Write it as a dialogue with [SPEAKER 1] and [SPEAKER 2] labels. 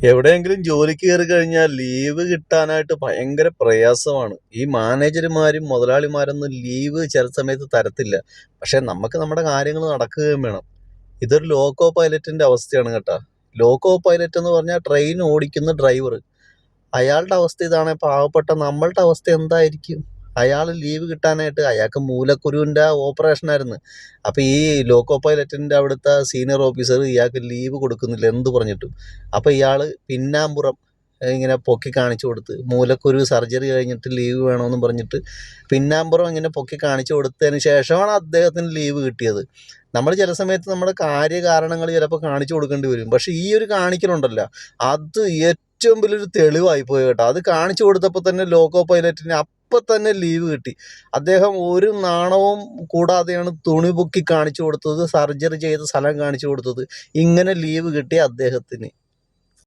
[SPEAKER 1] എവിടെയെങ്കിലും ജോലിക്ക് കയറി കഴിഞ്ഞാൽ ലീവ് കിട്ടാനായിട്ട് ഭയങ്കര പ്രയാസമാണ്. ഈ മാനേജർമാരും മുതലാളിമാരൊന്നും ലീവ് ചില സമയത്ത് തരത്തില്ല. പക്ഷെ നമുക്ക് നമ്മുടെ കാര്യങ്ങൾ നടക്കുകയും വേണം. ഇതൊരു ലോക്കോ പൈലറ്റിന്റെ അവസ്ഥയാണ് കേട്ടാ. ലോക്കോ പൈലറ്റ് എന്ന് പറഞ്ഞാൽ ട്രെയിൻ ഓടിക്കുന്ന ഡ്രൈവർ. അയാളുടെ അവസ്ഥ ഇതാണ്. പാവപ്പെട്ട നമ്മളുടെ അവസ്ഥ എന്തായിരിക്കും? അയാൾ ലീവ് കിട്ടാനായിട്ട് അയാൾക്ക് മൂലക്കുരുവിൻ്റെ ഓപ്പറേഷൻ ആയിരുന്നു. അപ്പം ഈ ലോക്കോ പൈലറ്റിൻ്റെ അവിടുത്തെ സീനിയർ ഓഫീസർ ഇയാൾക്ക് ലീവ് കൊടുക്കുന്നില്ല എന്ത് പറഞ്ഞിട്ടും. അപ്പം ഇയാൾ പിന്നാമ്പുറം ഇങ്ങനെ പൊക്കി കാണിച്ചു കൊടുത്ത് മൂലക്കുരു സർജറി കഴിഞ്ഞിട്ട് ലീവ് വേണമെന്ന് പറഞ്ഞിട്ട് പിന്നാമ്പുറം ഇങ്ങനെ പൊക്കി കാണിച്ചു കൊടുത്തതിന് ശേഷമാണ് അദ്ദേഹത്തിന് ലീവ് കിട്ടിയത്. നമ്മൾ ചില സമയത്ത് നമ്മുടെ കാര്യകാരണങ്ങൾ ചിലപ്പോൾ കാണിച്ചു കൊടുക്കേണ്ടി വരും. പക്ഷേ ഈ ഒരു കാണിക്കലുണ്ടല്ലോ, അത് ഏറ്റവും വലിയൊരു തെളിവായി പോയി കേട്ടോ. അത് കാണിച്ചു കൊടുത്തപ്പോൾ തന്നെ ലോക്കോ പൈലറ്റിന് അപ്പം തന്നെ ലീവ് കിട്ടി. അദ്ദേഹം ഒരു നാണവും കൂടാതെയാണ് തുണി പൊക്കി കാണിച്ചു കൊടുത്തത്, സർജറി ചെയ്ത സ്ഥലം കാണിച്ചു കൊടുത്തത്. ഇങ്ങനെ ലീവ് കിട്ടി അദ്ദേഹത്തിന്.